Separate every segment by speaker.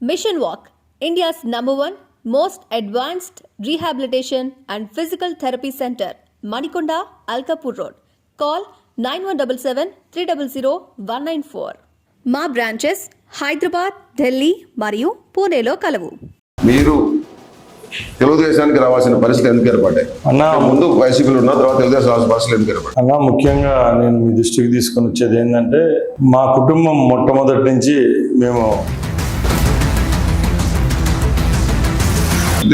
Speaker 1: Mission Walk, India's #1 most advanced rehabilitation and physical therapy center, Manikonda, Alkapur Road. Call 9177 300 194. మా branches Hyderabad, Delhi మరియు పూణేలో కలవు.
Speaker 2: మీరు తెలుగుదేశానికి రావాల్సిన పరిస్థితి ఎందుకు ఏర్పడ్డాయి
Speaker 3: అన్నా?
Speaker 2: ముందు వైసీపీలో ఉన్న తర్వాత తెలుగుదేశం రావాల్సిన పరిస్థితులు ఎందుకు ఏర్పడ్డాయి
Speaker 3: అన్నా, ముఖ్యంగా నేను మీ దృష్టికి తీసుకొని వచ్చేది ఏంటంటే, మా కుటుంబం మొట్టమొదటి నుంచి మేము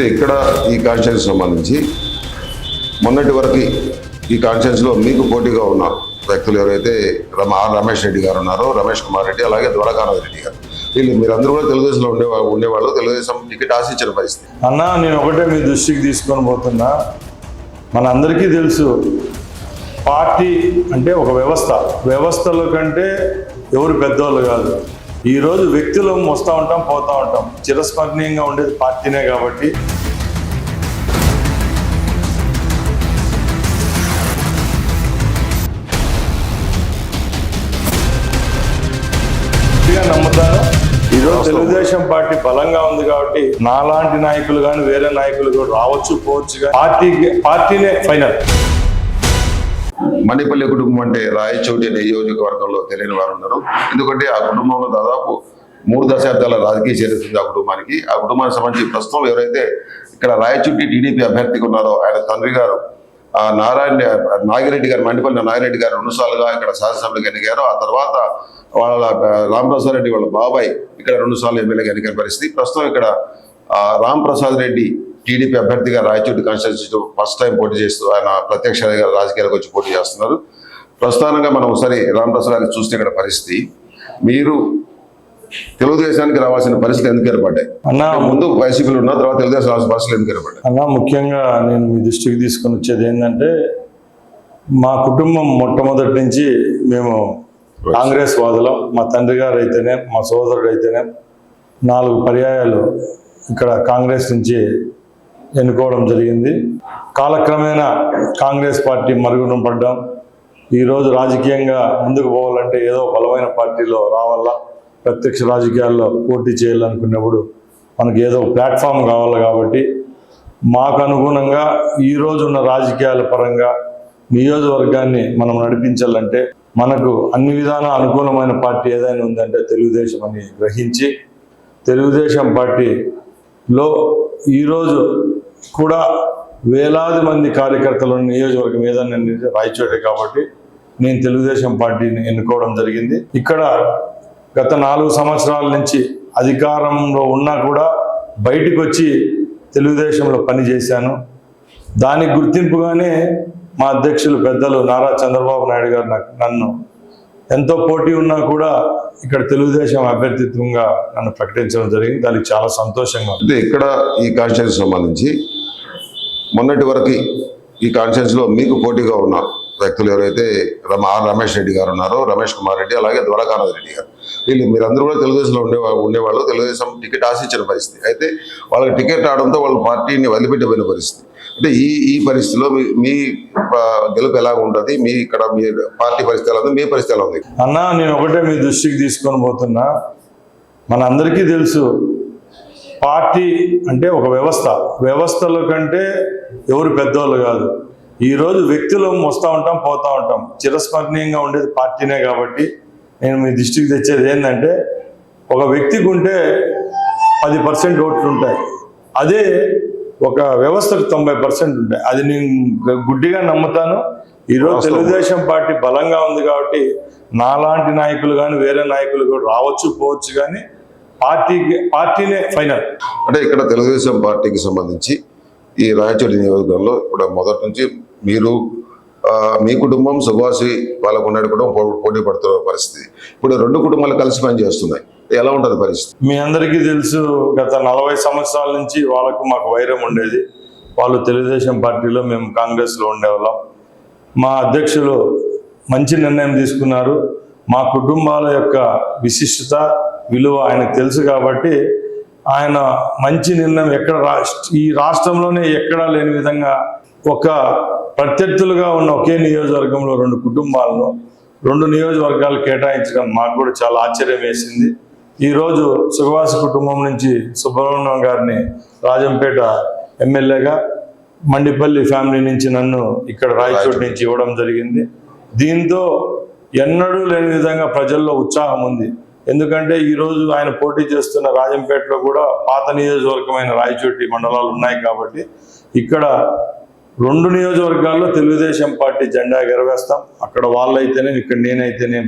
Speaker 2: ఇక్కడ ఈ కాన్స్టిట్యూన్సీ సంబంధించి మొన్నటి వరకు ఈ కాన్స్టిట్యూన్సీలో మీకు పోటీగా ఉన్న వ్యక్తులు ఎవరైతే రమేష్ రెడ్డి గారు ఉన్నారో, రమేష్ కుమార్ రెడ్డి, అలాగే ద్వారకానాథ్ రెడ్డి గారు, వీళ్ళు మీరందరూ కూడా తెలుగుదేశంలో ఉండేవాళ్ళు. తెలుగుదేశం టికెట్ ఆశించిన పరిస్థితి.
Speaker 3: అన్నా, నేను ఒకటే మీ దృష్టికి తీసుకొని పోతున్నా. మనందరికీ తెలుసు, పార్టీ అంటే ఒక వ్యవస్థల కంటే ఎవరు పెద్దవాళ్ళు కాదు. ఈరోజు వ్యక్తులు వస్తూ ఉంటాం, పోతూ ఉంటాం. చిరస్మరణీయంగా ఉండేది పార్టీనే. కాబట్టి నమ్ముతాను. ఈరోజు తెలుగుదేశం పార్టీ బలంగా ఉంది కాబట్టి నాలాంటి నాయకులు కానీ వేరే నాయకులు కూడా రావచ్చు, పోవచ్చు, కానీ పార్టీనే ఫైనల్.
Speaker 2: మణిపల్లి కుటుంబం అంటే రాయచోటి నియోజకవర్గంలో తెలియని వారు ఉన్నారు. ఎందుకంటే ఆ కుటుంబంలో దాదాపు 3 దశాబ్దాల రాజకీయ చరిత్ర ఉంది ఆ కుటుంబానికి. ఆ కుటుంబానికి సంబంధించి ప్రస్తుతం ఎవరైతే ఇక్కడ రాయచోటి టీడీపీ అభ్యర్థిగా ఉన్నారో ఆయన తండ్రి గారు నాగిరెడ్డి గారు, మణిపల్లి నాగిరెడ్డి గారు 2 సార్లుగా ఇక్కడ శాసనసభ్యులుగా ఎన్నికారు. ఆ తర్వాత వాళ్ళ రాంప్రసాద్ రెడ్డి వాళ్ళ బాబాయ్ ఇక్కడ 2 సార్లు ఎమ్మెల్యేగా ఎన్నికైన పరిస్థితి. ప్రస్తుతం ఇక్కడ రాంప్రసాద్ రెడ్డి టీడీపీ అభ్యర్థిగా రాయచోటి కాన్స్టిట్యూన్సీ ఫస్ట్ టైం పోటీ చేస్తూ ఆయన ప్రత్యక్ష రాజకీయాలకు వచ్చి పోటీ చేస్తున్నారు. ప్రస్తుతానంగా మనం ఒకసారి రాంప్రసాద్ గారిని చూస్తే ఇక్కడ పరిస్థితి, మీరు తెలుగుదేశానికి రావాల్సిన పరిస్థితి ఎందుకు ఏర్పడ్డాయి
Speaker 3: అన్నా?
Speaker 2: ముందు వైసీపీలో ఉన్న తర్వాత తెలుగుదేశం రావాల్సిన పరిస్థితులు ఎందుకు ఏర్పడ్డాయి
Speaker 3: అన్నా? ముఖ్యంగా నేను మీ దృష్టికి తీసుకొని వచ్చేది ఏంటంటే, మా కుటుంబం మొట్టమొదటి నుంచి మేము కాంగ్రెస్ వాదులం. మా తండ్రి గారు అయితేనే, మా సోదరుడు అయితేనే 4 పర్యాయాలు ఇక్కడ కాంగ్రెస్ నుంచి ఎన్నుకోవడం జరిగింది. కాలక్రమేణా కాంగ్రెస్ పార్టీ మరుగున పడ్డాం. ఈరోజు రాజకీయంగా ముందుకు పోవాలంటే ఏదో బలమైన పార్టీలో రావాలా, ప్రత్యక్ష రాజకీయాల్లో పోటీ చేయాలనుకున్నప్పుడు మనకి ఏదో ప్లాట్ఫామ్ కావాలి. కాబట్టి మాకు అనుగుణంగా ఈరోజు ఉన్న రాజకీయాల పరంగా నియోజకవర్గాన్ని మనం నడిపించాలంటే మనకు అన్ని విధాల అనుకూలమైన పార్టీ ఏదైనా ఉందంటే తెలుగుదేశం అని గ్రహించి, తెలుగుదేశం పార్టీలో ఈరోజు కూడా వేలాది మంది కార్యకర్తలు నియోజకవర్గం ఏదైనా రాయచోటే. కాబట్టి నేను తెలుగుదేశం పార్టీని ఎన్నుకోవడం జరిగింది. ఇక్కడ గత 4 సంవత్సరాల నుంచి అధికారంలో ఉన్నా కూడా బయటకు వచ్చి తెలుగుదేశంలో పనిచేశాను. దానికి గుర్తింపుగానే మా అధ్యక్షులు పెద్దలు నారా చంద్రబాబు నాయుడు గారు నన్ను ఎంతో పోటీ ఉన్నా కూడా ఇక్కడ తెలుగుదేశం అభ్యర్థిత్వంగా నన్ను ప్రకటించడం జరిగింది. దానికి చాలా సంతోషంగా ఉంది.
Speaker 2: ఇక్కడ ఈ కాన్స్టిట్యూన్సీ సంబంధించి మొన్నటి వరకు ఈ కాన్స్టిట్యూన్సీలో మీకు పోటీగా ఉన్న వ్యక్తులు ఎవరైతే రమేష్ రెడ్డి గారు ఉన్నారో, రమేష్ కుమార్ రెడ్డి, అలాగే ద్వారకానాథ్ రెడ్డి గారు, వీళ్ళు మీరందరూ కూడా తెలుగుదేశంలో ఉండేవాళ్ళు. తెలుగుదేశం టికెట్ ఆశించిన పరిస్థితి. అయితే వాళ్ళకి టికెట్ రావడంతో వాళ్ళ పార్టీని వదిలిపెట్టిపోయిన పరిస్థితి. అంటే ఈ పరిస్థితిలో మీ గెలుపు ఎలా ఉంటుంది? మీ ఇక్కడ మీ పార్టీ పరిస్థితి ఎలా ఉంది? మీ పరిస్థితి ఎలా ఉంది?
Speaker 3: అన్నా, నేను ఒకటే మీ దృష్టికి తీసుకొని పోతున్నా. మనందరికీ తెలుసు, పార్టీ అంటే ఒక వ్యవస్థల కంటే ఎవరు పెద్దవాళ్ళు కాదు. ఈరోజు వ్యక్తులు వస్తూ ఉంటాం, పోతూ ఉంటాం. చిరస్మరణీయంగా ఉండేది పార్టీనే. కాబట్టి నేను మీ దృష్టికి తెచ్చేది ఏంటంటే, ఒక వ్యక్తికి ఉంటే 10% ఓట్లు ఉంటాయి, అదే ఒక వ్యవస్థకు 90% ఉంటాయి. అది నేను గుడ్డిగా నమ్ముతాను. ఈరోజు తెలుగుదేశం పార్టీ బలంగా ఉంది కాబట్టి నాలాంటి నాయకులు కానీ వేరే నాయకులు కూడా రావచ్చు, పోవచ్చు, కానీ పార్టీనే ఫైనల్.
Speaker 2: అంటే ఇక్కడ తెలుగుదేశం పార్టీకి సంబంధించి ఈ రాయచోటి నియోజకవర్గంలో ఇప్పుడు మొదటి నుంచి మీరు మీ కుటుంబం, సుభాషి వాళ్ళకు ఉన్నట్టు కూడా పోటీ పడుతున్న పరిస్థితి. ఇప్పుడు 2 కుటుంబాలు కలిసి పనిచేస్తున్నాయి. ఎలా ఉంటుంది పరిస్థితి?
Speaker 3: మీ అందరికీ తెలుసు, గత 40 సంవత్సరాల నుంచి వాళ్ళకు మాకు వైరం ఉండేది. వాళ్ళు తెలుగుదేశం పార్టీలో, మేము కాంగ్రెస్లో ఉండేవాళ్ళం. మా అధ్యక్షులు మంచి నిర్ణయం తీసుకున్నారు. మా కుటుంబాల యొక్క విశిష్టత, విలువ ఆయనకు తెలుసు. కాబట్టి ఆయన మంచి నిర్ణయం ఈ రాష్ట్రంలోనే ఎక్కడా లేని విధంగా ఒక ప్రత్యర్థులుగా ఉన్న ఒకే నియోజకవర్గంలో 2 కుటుంబాలను 2 నియోజకవర్గాలు కేటాయించడం మాకు కూడా చాలా ఆశ్చర్యం వేసింది. ఈరోజు సుఖవాసి కుటుంబం నుంచి సుబ్రహ్మణ్యం గారిని రాజంపేట ఎమ్మెల్యేగా, మండిపల్లి ఫ్యామిలీ నుంచి నన్ను ఇక్కడ రాయచోటి నుంచి ఇవ్వడం జరిగింది. దీంతో ఎన్నడూ లేని విధంగా ప్రజల్లో ఉత్సాహం ఉంది. ఎందుకంటే ఈరోజు ఆయన పోటీ చేస్తున్న రాజంపేటలో కూడా పాత నియోజకవర్గమైన రాయచోటి మండలాలు ఉన్నాయి కాబట్టి ఇక్కడ 2 నియోజకవర్గాల్లో తెలుగుదేశం పార్టీ జెండా ఎగరవేస్తాం. అక్కడ వాళ్ళైతేనే, ఇక్కడ నేనైతేనే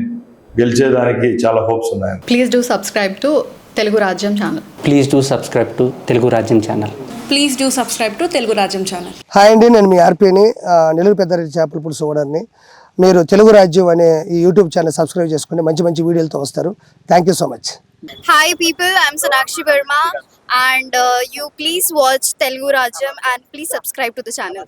Speaker 3: గెలిచేదానికి చాలా హోప్స్ ఉన్నాయి.
Speaker 4: Please do subscribe to Telugu Rajyam channel.
Speaker 5: Please do subscribe to Telugu Rajyam channel.
Speaker 6: Please do subscribe to Telugu రాజ్యం ఛానల్.
Speaker 7: హాయ్ అండి, నేను మీ ఆర్పీని, నెల్లూరు పెద్దారెడ్డి చేపల పులుసు ఓనర్ని. మీరు తెలుగు రాజ్యం అనే ఈ యూట్యూబ్ ఛానల్ సబ్స్క్రైబ్ చేసుకుని మంచి మంచి వీడియోలతో వస్తారు. Thank you so much.
Speaker 8: Hi people, I'm Sonakshi Verma and you please watch Telugu Rajyam and please subscribe to the channel.